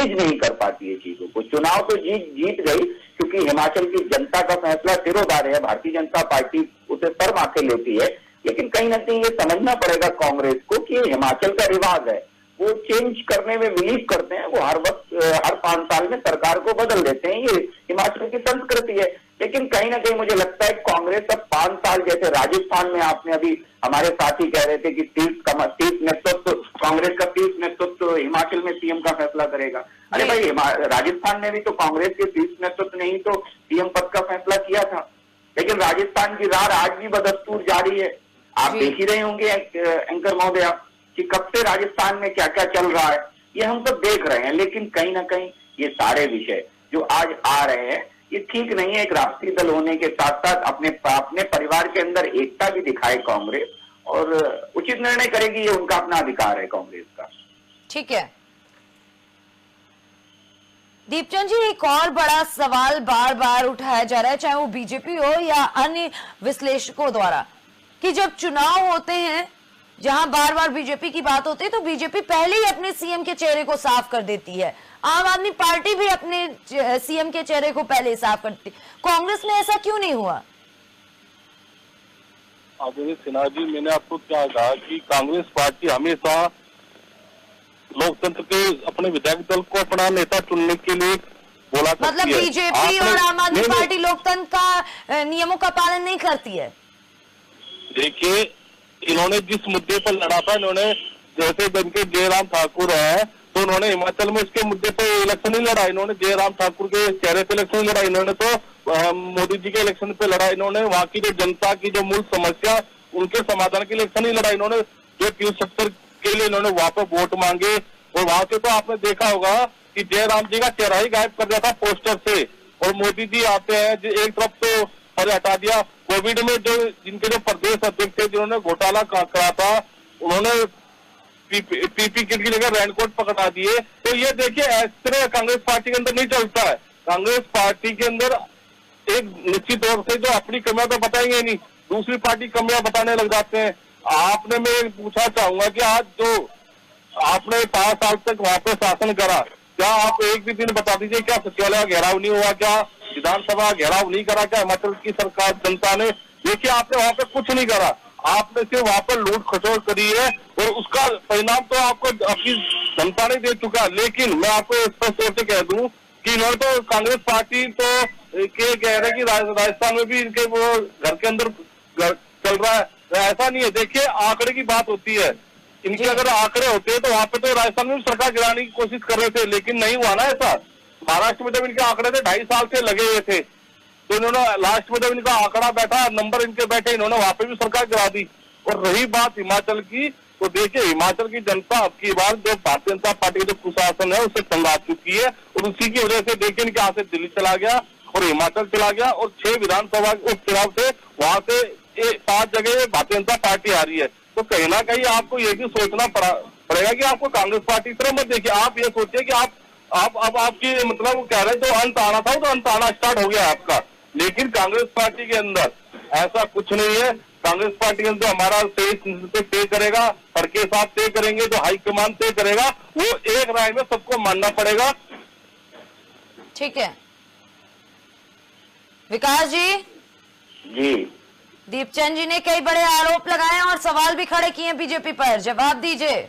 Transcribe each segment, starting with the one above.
नहीं कर पाती है चीजों को। चुनाव तो जीत गई, क्योंकि हिमाचल की जनता का फैसला सिरोधार्य है, भारतीय जनता पार्टी उसे सर माथे लेती है। लेकिन कहीं ना कहीं ये समझना पड़ेगा कांग्रेस को कि हिमाचल का रिवाज है, वो चेंज करने में बिलीव करते हैं, वो हर वक्त हर 5 साल में सरकार को बदल देते हैं, ये हिमाचल की संस्कृति है। लेकिन कहीं ना कहीं मुझे लगता है कांग्रेस अब 5 साल, जैसे राजस्थान में आपने अभी हमारे साथी कह रहे थे कि 30 नेतृत्व, कांग्रेस का 30 नेतृत्व हिमाचल में सीएम का फैसला करेगा। अरे भाई, राजस्थान में भी तो कांग्रेस के 30 नेतृत्व ने ही तो सीएम पद का फैसला किया था। लेकिन राजस्थान की राह आज भी बदस्तूर जारी है। आप देख ही रहे होंगे एंकर महोदया कि कब से राजस्थान में क्या क्या चल रहा है, ये हम सब देख रहे हैं। लेकिन कहीं ना कहीं ये सारे विषय जो आज आ रहे हैं, ये ठीक नहीं है। एक राष्ट्रीय दल होने के साथ साथ अपने परिवार के अंदर एकता भी दिखाए कांग्रेस, और उचित निर्णय करेगी, ये उनका अपना अधिकार है कांग्रेस का। ठीक है दीपचंद जी, एक और बड़ा सवाल बार बार उठाया जा रहा है, चाहे वो बीजेपी हो या अन्य विश्लेषकों द्वारा, कि जब चुनाव होते हैं जहां बार बार बीजेपी की बात होती है तो बीजेपी पहले ही अपने सीएम के चेहरे को साफ कर देती है, आम आदमी पार्टी भी अपने सीएम के चेहरे को पहले ही साफ करती है। कांग्रेस में ऐसा क्यों नहीं हुआ? आदरणीय सिन्हा जी, मैंने आपको क्या कहा कि कांग्रेस पार्टी हमेशा लोकतंत्र के अपने विधायक दल को अपना नेता चुनने के लिए बोला करती है। मतलब बीजेपी और आम आदमी पार्टी लोकतंत्र का नियमों का पालन नहीं करती है? देखिए, इन्होंने जिस मुद्दे पर लड़ा था, इन्होंने जैसे जिनके जयराम ठाकुर है, तो उन्होंने हिमाचल में इसके मुद्दे पर इलेक्शन नहीं लड़ा। इन्होंने जयराम ठाकुर के चेहरे पे इलेक्शन नहीं लड़ा, इन्होंने तो मोदी जी के इलेक्शन पे लड़ा। इन्होंने वहाँ की जो जनता की जो मूल समस्या, उनके समाधान के लिए इलेक्शन नहीं लड़ा। इन्होंने जो 30-70 के लिए इन्होंने वहाँ पे वोट मांगे, और वहाँ से तो आपने देखा होगा कि जयराम जी का चेहरा ही गायब कर दिया था पोस्टर से, और मोदी जी आते हैं, एक तरफ तो अरे हटा दिया। कोविड में जो जिनके जो प्रदेश अध्यक्ष थे, जिन्होंने घोटाला करा था, उन्होंने पीपी किट की जगह रेनकोट पकड़ा दिए। तो ये देखिए, इस तरह कांग्रेस पार्टी के अंदर नहीं चलता है। कांग्रेस पार्टी के अंदर एक निश्चित तौर से जो अपनी कमियां तो बताएंगे नहीं, दूसरी पार्टी कमियां बताने लग जाते हैं। आपने, मैं पूछना चाहूंगा कि आज जो आपने 5 साल तक वहां पे शासन करा, क्या आप एक भी दिन बता दीजिए, क्या सचिवालय का घेराव नहीं हुआ, क्या विधानसभा घेराव नहीं करा, क्या हिमाचल की सरकार जनता ने? देखिए, आपने वहां पे कुछ नहीं करा, आपने सिर्फ वहां पर लूट खसोट करी है, और उसका परिणाम तो आपको अपनी जनता ने दे चुका। लेकिन मैं आपको स्पष्ट तौर से कह दूं कि इन्होंने तो कांग्रेस पार्टी तो कह रहे कि राजस्थान में भी इनके वो घर के अंदर चल रहा है, ऐसा नहीं है। देखिए, आंकड़े की बात होती है, इनके अगर आंकड़े होते तो वहां पे तो राजस्थान में भी सरकार गिराने की कोशिश कर रहे थे, लेकिन नहीं हुआ ना ऐसा। महाराष्ट्र में जब इनके आंकड़े थे 2.5 साल से लगे हुए थे, तो इन्होंने लास्ट में जब इनका आंकड़ा बैठा, नंबर इनके बैठे, इन्होंने वहां पे भी सरकार गिरा दी। और रही बात हिमाचल की, तो देखिए, हिमाचल की जनता अब की बार जो भारतीय जनता पार्टी का जो कुशासन है उससे तंग आ चुकी है, और उसी की वजह से देखिए इनके यहाँ से दिल्ली चला गया और हिमाचल चला गया, और 6 विधानसभा उपचुनाव से वहां से 5 जगह भारतीय जनता पार्टी आ रही है। तो कहीं ना कहीं आपको ये भी सोचना पड़ेगा कि आपको कांग्रेस पार्टी तरह मत देखिए। आप ये सोचिए कि अब आपकी मतलब कह रहे हैं जो अंत आना था, वो तो अंत आना स्टार्ट हो गया आपका। लेकिन कांग्रेस पार्टी के अंदर ऐसा कुछ नहीं है। कांग्रेस पार्टी के अंदर हमारा तय करेगा, फड़के साहब तय करेंगे, जो हाईकमान तय करेगा, वो एक राय में सबको मानना पड़ेगा। ठीक है विकास जी। जी, दीपचंद जी ने कई बड़े आरोप लगाए और सवाल भी खड़े किए बीजेपी पर, जवाब दीजिए।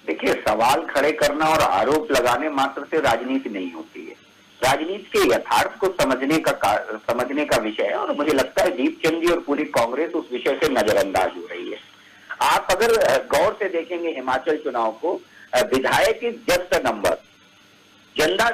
देखिए, सवाल खड़े करना और आरोप लगाने मात्र से राजनीति नहीं होती है। राजनीति के यथार्थ को समझने का विषय है, और मुझे लगता है दीपचंद जी और पूरी कांग्रेस उस विषय से नजरअंदाज हो रही है। आप अगर गौर से देखेंगे हिमाचल चुनाव को, विधायक इज जस्ट अ नंबर। जनता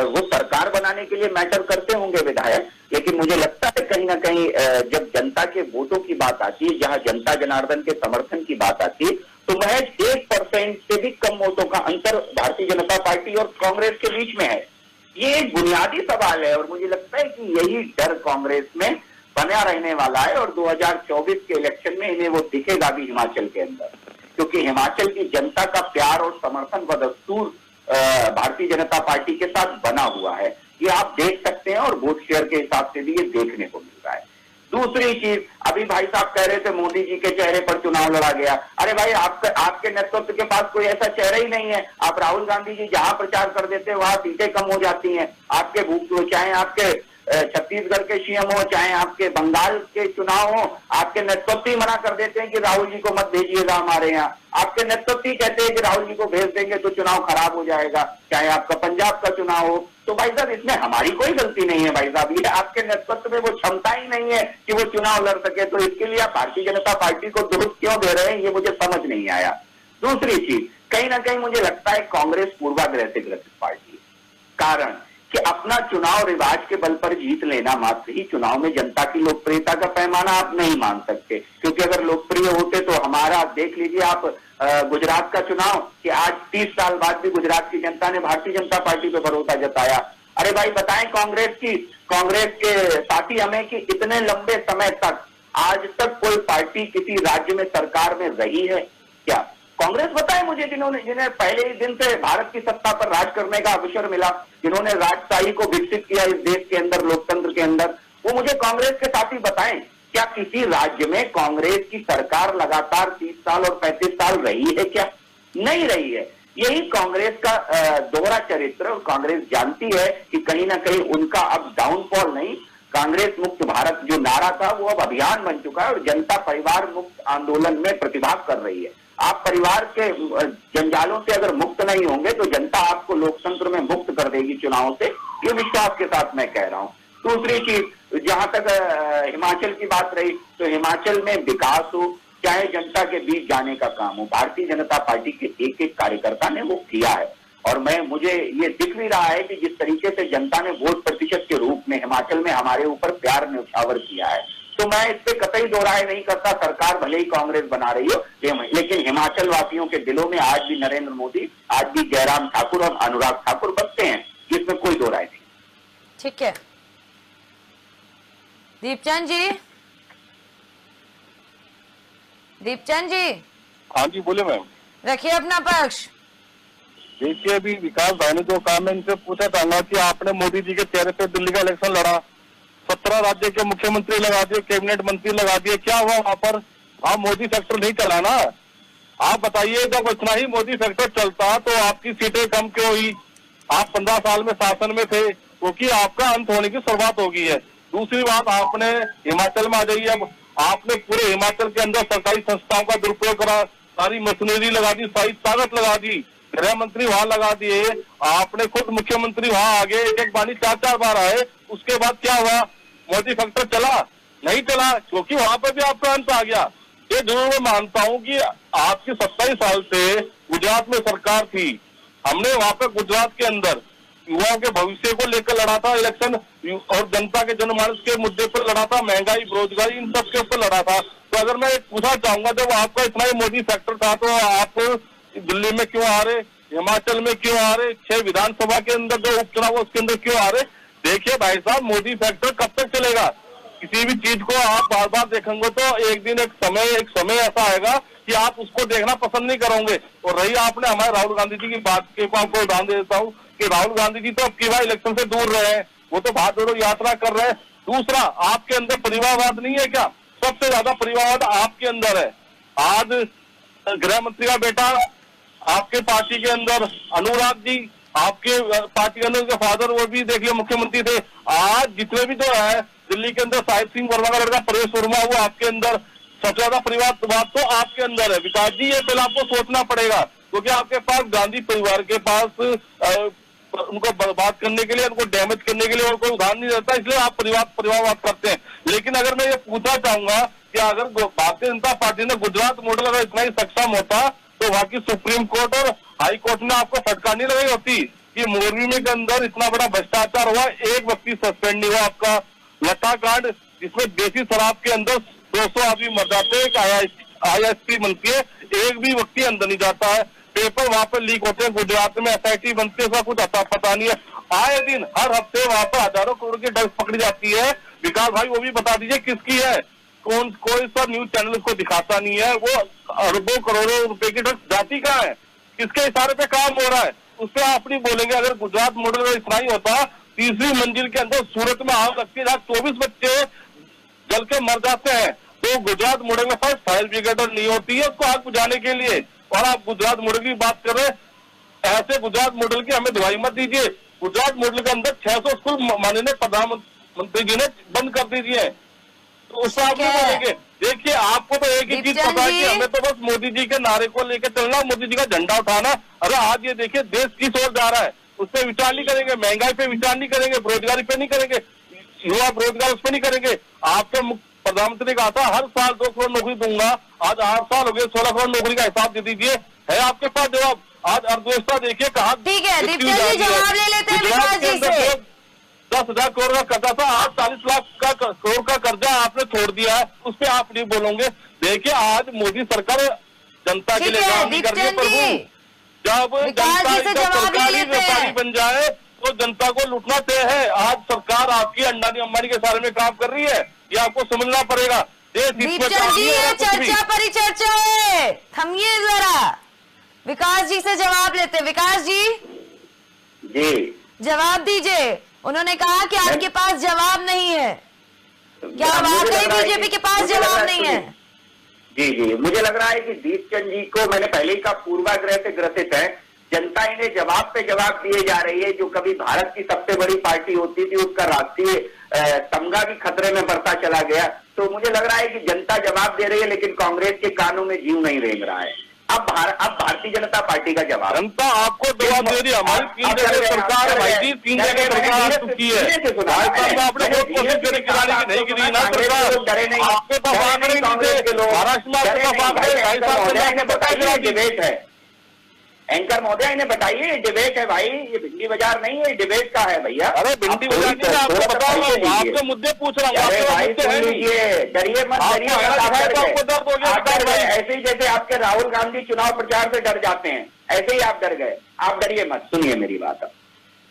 वो सरकार बनाने के लिए मैटर करते होंगे विधायक, लेकिन मुझे लगता है कहीं ना कहीं जब जनता के वोटों की बात आती है, जहां जनता जनार्दन के समर्थन की बात आती है, तो महज 1% से भी कम वोटों का अंतर भारतीय जनता पार्टी और कांग्रेस के बीच में है। ये एक बुनियादी सवाल है, और मुझे लगता है कि यही डर कांग्रेस में बना रहने वाला है, और 2024 के इलेक्शन में इन्हें वो दिखेगा भी हिमाचल के अंदर, क्योंकि हिमाचल की जनता का प्यार और समर्थन बदस्तूर भारतीय जनता पार्टी के साथ बना हुआ है। ये आप देख सकते हैं, और वोट शेयर के हिसाब से भी ये देखने को मिल रहा है। दूसरी चीज, अभी भाई साहब कह रहे थे मोदी जी के चेहरे पर चुनाव लड़ा गया। अरे भाई, आपके नेतृत्व के पास कोई ऐसा चेहरा ही नहीं है। आप राहुल गांधी जी जहां प्रचार कर देते हैं वहां सीटें कम हो जाती हैं। आपके चाहे आपके छत्तीसगढ़ के सीएम हो, चाहे आपके बंगाल के चुनाव हो, आपके नेतृत्व ही मना कर देते हैं कि राहुल जी को मत भेजिएगा हमारे यहाँ। आपके नेतृत्व ही कहते हैं कि राहुल जी को भेज देंगे तो चुनाव खराब हो जाएगा। चाहे आपका पंजाब का चुनाव हो, तो भाई साहब इसमें हमारी कोई गलती नहीं है। भाई साहब, ये आपके नेतृत्व में वो क्षमता ही नहीं है कि वो चुनाव लड़ सके, तो इसके लिए आप भारतीय जनता पार्टी को दोष क्यों दे रहे हैं, ये मुझे समझ नहीं आया। दूसरी चीज, कहीं ना कहीं मुझे लगता है कांग्रेस पूर्वाग्रह से ग्रसित पार्टी है। कारण कि अपना चुनाव रिवाज के बल पर जीत लेना मात्र ही चुनाव में जनता की लोकप्रियता का पैमाना आप नहीं मान सकते। क्योंकि अगर लोकप्रिय होते तो हमारा देख लीजिए आप गुजरात का चुनाव, कि आज 30 साल बाद भी गुजरात की जनता ने भारतीय जनता पार्टी पे भरोसा जताया। अरे भाई बताएं कांग्रेस के साथी हमें कि इतने लंबे समय तक आज तक कोई पार्टी किसी राज्य में सरकार में रही है क्या? कांग्रेस बताए मुझे, जिन्हें पहले ही दिन से भारत की सत्ता पर राज करने का अवसर मिला, जिन्होंने राजशाही को विकसित किया इस देश के अंदर, लोकतंत्र के अंदर, वो मुझे कांग्रेस के साथी बताएं क्या किसी राज्य में कांग्रेस की सरकार लगातार 30 साल और 35 साल रही है क्या? नहीं रही है। यही कांग्रेस का दोहरा चरित्र, और कांग्रेस जानती है कि कहीं ना कहीं उनका अब डाउनफॉल नहीं, कांग्रेस मुक्त भारत जो नारा था वो अब अभियान बन चुका है और जनता परिवार मुक्त आंदोलन में प्रतिभाग कर रही है। आप परिवार के जंजालों से अगर मुक्त नहीं होंगे तो जनता आपको लोकतंत्र में मुक्त कर देगी चुनाव से, ये विश्वास के साथ मैं कह रहा हूं। दूसरी चीज, जहां तक हिमाचल की बात रही, तो हिमाचल में विकास हो चाहे जनता के बीच जाने का काम हो, भारतीय जनता पार्टी के एक एक कार्यकर्ता ने वो किया है। और मुझे ये दिख भी रहा है कि जिस तरीके से जनता ने वोट प्रतिशत के रूप में हिमाचल में हमारे ऊपर प्यार न्यौछावर किया है, तो मैं इस पे कतई दो राय नहीं करता। सरकार भले ही कांग्रेस बना रही हो, लेकिन हिमाचल वासियों के दिलों में आज भी नरेंद्र मोदी, आज भी जयराम ठाकुर और अनुराग ठाकुर बसते हैं, जिसमें कोई दो राय नहीं। ठीक है दीपचंद जी। दीपचंद जी, हाँ जी बोले मैम। रखिए अपना पक्ष। देखिए, अभी विकास भाई ने जो कहा, मैं इनसे पूछा चाहूंगा कि आपने मोदी जी के चेहरे पे दिल्ली का इलेक्शन लड़ा, 17 राज्य के मुख्यमंत्री लगा दिए, कैबिनेट मंत्री लगा दिए, क्या हुआ वहां पर? वहां मोदी फैक्टर नहीं चला ना। आप बताइए, जब इतना ही मोदी फैक्टर चलता तो आपकी सीटें कम क्यों हुई? आप 15 साल में शासन में थे, क्योंकि आपका अंत होने की शुरुआत हो गई है। दूसरी बात, आपने हिमाचल में आ जाइए, अब आपने पूरे हिमाचल के अंदर सरकारी संस्थाओं का दुरुपयोग करा, सारी मशीनरी लगा दी, सारी ताकत लगा दी, गृह मंत्री वहां लगा दिए, आपने खुद मुख्यमंत्री वहां आगे एक बानी 4-4 बार आए। उसके बाद क्या हुआ? मोदी फैक्टर चला? नहीं चला, क्योंकि वहां पर भी आपका अंत आ गया। ये जरूर मैं मानता हूं कि आपकी 27 साल से गुजरात में सरकार थी, हमने वहां पर गुजरात के अंदर युवाओं के भविष्य को लेकर लड़ा था इलेक्शन, और जनता के जनमानस के मुद्दे पर लड़ा था, महंगाई, बेरोजगारी, इन सब के ऊपर लड़ा था। तो अगर मैं पूछना चाहूंगा, जब आपका इतना ही मोदी फैक्टर था तो आप दिल्ली में क्यों आ रहे, हिमाचल में क्यों आ रहे, 6 विधानसभा के अंदर जो उपचुनाव उसके अंदर क्यों आ रहे? देखिए भाई साहब, मोदी फैक्टर कब तक चलेगा? किसी भी चीज को आप बार बार देखेंगे तो एक दिन एक समय ऐसा आएगा कि आप उसको देखना पसंद नहीं करोगे। और रही आपने हमारे राहुल गांधी जी की बात के, आपको उदाहरण देता हूँ कि राहुल गांधी जी तो अब की बार इलेक्शन से दूर रहे हैं, वो तो भारत जोड़ो यात्रा कर रहे हैं। दूसरा, आपके अंदर परिवारवाद नहीं है क्या? सबसे ज्यादा परिवारवाद आपके अंदर है। आज गृह मंत्री का बेटा आपके पार्टी के अंदर, अनुराग जी आपके पार्टी के अंदर, उनके फादर वो भी देखिए मुख्यमंत्री थे। आज जितने भी जो है दिल्ली के अंदर, साहिब सिंह वर्मा का लड़का परेश वर्मा हुआ आपके अंदर, सबसे ज्यादा परिवारवाद तो आपके अंदर है। विकास जी, ये पहले आपको सोचना पड़ेगा, क्योंकि आपके पास गांधी परिवार के पास उनको बर्बाद करने के लिए, उनको डैमेज करने के लिए और कोई उदाहरण नहीं रहता, इसलिए आप परिवारवाद करते हैं। लेकिन अगर मैं ये पूछना चाहूंगा कि अगर भारतीय जनता पार्टी ने गुजरात मॉडल अगर इतना ही सक्षम होता तो वहां की सुप्रीम कोर्ट और हाई कोर्ट ने आपको फटकार नहीं लगाई होती कि मोरबी में के अंदर इतना बड़ा भ्रष्टाचार हुआ, एक व्यक्ति सस्पेंड नहीं हुआ। आपका लता कांड, जिसमें देसी शराब के अंदर 200 आदमी मर जाते हैं, ISP बनती है, एक भी व्यक्ति अंदर नहीं जाता है, पेपर वहां पर लीक होते हैं, गुजरात में SIT बनती है, उसका कुछ आता पता नहीं है। आए दिन हर हफ्ते वहां पर हजारों करोड़ की ड्रग्स पकड़ी जाती है। विकास भाई, वो भी बता दीजिए किसकी है? कोई सा न्यूज चैनल उसको दिखाता नहीं है। वो अरबों करोड़ों रुपए की ड्रग्स जाती कहाँ है, किसके इशारे पे काम हो रहा है, उस पर आप नहीं बोलेंगे। अगर गुजरात मॉडल में इतना ही होता, तीसरी मंजिल के अंदर सूरत में आग लगती है, जहाँ 24 बच्चे जल के मर जाते हैं। तो गुजरात मुड़े में फर्स्ट फायर ब्रिगेड नहीं होती है उसको आग बुझाने के लिए, और आप गुजरात मॉडल की बात कर रहे हैं। ऐसे गुजरात मॉडल की हमें दवाई मत दीजिए। गुजरात मॉडल के अंदर 600 स्कूल माननीय प्रधानमंत्री जी ने बंद कर दीजिए, तो उससे आप नहीं बोलेंगे। देखिए, आपको तो एक ही चीज पता है कि हमें तो बस मोदी जी के नारे को लेकर चलना, मोदी जी का झंडा उठाना। अरे आज ये देखिए देश किस ओर जा रहा है, उस पर विचार नहीं करेंगे, महंगाई पे विचार नहीं करेंगे, बेरोजगारी पे नहीं करेंगे, युवा बेरोजगार उस पर नहीं करेंगे। आपके प्रधानमंत्री ने कहा था हर साल 2 करोड़ नौकरी दूंगा, आज 8 साल हो गए, 16 करोड़ नौकरी का हिसाब दे दीजिए। है आपके पास जवाब? आज अर्थव्यवस्था देखिए कहा। ठीक है दीप्चंद जी, जवाब ले लेते हैं विकास जी से। 10,000 करोड़ का कर्जा था, आज 40 लाख करोड़ का कर्जा आपने छोड़ दिया है, उस पर आप नहीं बोलोगे। देखिए आज मोदी सरकार जनता के लिए काम नहीं कर रही है प्रभु। जब जनता व्यापारी बन जाए तो जनता को लूटना तय है। आज सरकार आपकी अंबानी अंबानी के सारे में काम कर रही है, ये आपको समझना पड़ेगा। दीप्चंद जी, ये चर्चा परिचर्चा है, थमिए जरा, विकास जी से जवाब लेते। विकास जी जवाब दीजिए। उन्होंने कहा कि आपके पास जवाब नहीं है, क्या वाकई बीजेपी के पास जवाब नहीं है? जी, मुझे लग रहा है कि दीपचंद जी को मैंने पहले ही कहा पूर्वाग्रह से ग्रसित है। जनता इन्हें जवाब पे जवाब दिए जा रही है। जो कभी भारत की सबसे बड़ी पार्टी होती थी उसका राष्ट्रीय तमगा भी खतरे में बढ़ता चला गया। तो मुझे लग रहा है कि जनता जवाब दे रही है, लेकिन कांग्रेस के कानों में जीव नहीं रेंग रहा है। अब भारतीय जनता पार्टी का जवाब, जनता आपको जवाब दे रही है। हमारी 3 जगह सरकार भाई जी, 3 जगह सरकार चुकी है। आपने बहुत कोशिश करी गिराने की, नहीं गिरी ना सरकार। आपके पास महाराष्ट्र में आपके पास डिबेट है। एंकर महोदय इन्हें बताइए, डिबेट है भाई, ये भिंडी बाजार नहीं है, डिबेट का है भैया। अरे भिंडी बाजार नहीं, आपको बता रहा हूँ, आपसे मुद्दे पूछ रहा हूँ। डरिए मत, ऐसे ही जैसे आपके राहुल गांधी चुनाव प्रचार से डर जाते हैं, ऐसे ही आप डर गए। आप डरिए मत, सुनिए मेरी बात।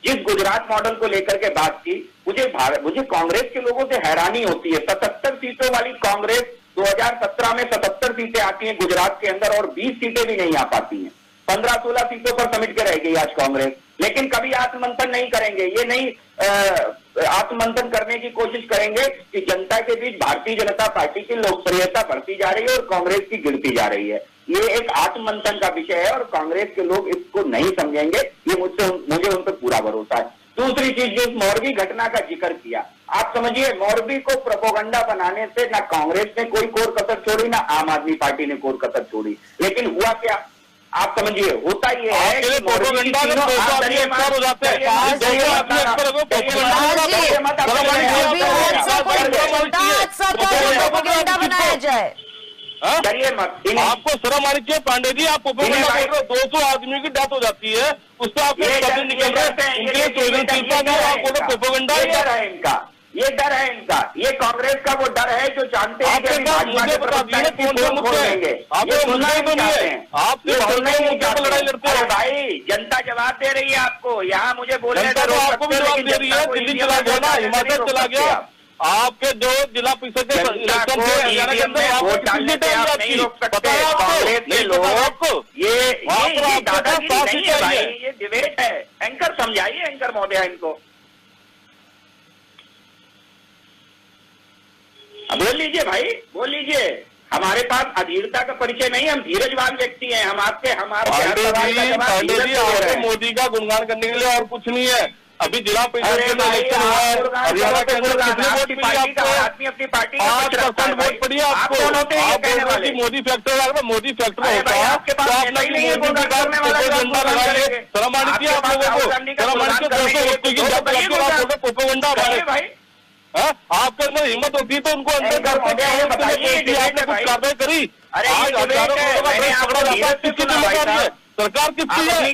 जिस गुजरात मॉडल को लेकर के बात की, मुझे कांग्रेस के लोगों से हैरानी होती है। 77 सीटों वाली कांग्रेस 2017 में 77 सीटें आती हैं गुजरात के अंदर, और 20 सीटें भी नहीं आ पाती हैं। 15-16 सीटों पर समिट के रह गई आज कांग्रेस। लेकिन कभी आत्ममंथन नहीं करेंगे, ये नहीं आत्ममंथन करने की कोशिश करेंगे कि जनता के बीच भारतीय जनता पार्टी की लोकप्रियता बढ़ती जा रही है और कांग्रेस की गिरती जा रही है। ये एक आत्ममंथन का विषय है और कांग्रेस के लोग इसको नहीं समझेंगे, ये मुझे उन पर पूरा भरोसा है। दूसरी चीज, जो मोरबी घटना का जिक्र किया, आप समझिए मोरबी को प्रोपोगंडा बनाने से ना कांग्रेस ने कोई कोर कसर छोड़ी, ना आम आदमी पार्टी ने कोर कसर छोड़ी। लेकिन हुआ क्या, आप समझिए, होता ये है कि बनाया जाए। डरिए मत, आपको शर्म आनी चाहिए पांडे जी। आप 200 आदमी की डेथ हो जाती है, उस पर आप निकल रहे हैं। ये डर है इनका, ये कांग्रेस का वो डर है जो जानते हैं कि भाजपा के प्रवक्ता लड़ाई लड़ते हैं। भाई जनता जवाब दे रही है आपको, यहाँ मुझे बोलने का आपको भी जवाब दे रही है। दिल्ली चला गया ना, हिमाचल चला गया, आपके जो जिला परिषद के इलेक्शन थे हरियाणा के अंदर आपको ये डिबेट है। एंकर समझाइए, एंकर महोदय इनको बोल लीजिए भाई, बोल लीजिए। हमारे पास अधीरता का परिचय नहीं, हम धीरजवान व्यक्ति हैं। हम आपके मोदी का गुणगान करने के लिए और कुछ नहीं है। अभी जिला परिषद के इलेक्शन हुआ है हरियाणा के अंदर, कितने वोट मिली आपको? आदमी अपनी पार्टी 5% वोट पड़ी आपको। मोदी फैक्टर, मोदी फैक्टर होता है तो आप शर्म आनी चाहिए आप लोगों को। शर्म आनी चाहिए, 200 वोट की प्रोपेगेंडा भाई। आपके अंदर हिम्मत होती है तो उनको अंदर करते आपने कुछ कार्रवाई करी। आज हजारों करोड़ का पकड़ा जाता है, किसकी जिम्मेदारी है? सरकार किसकी है?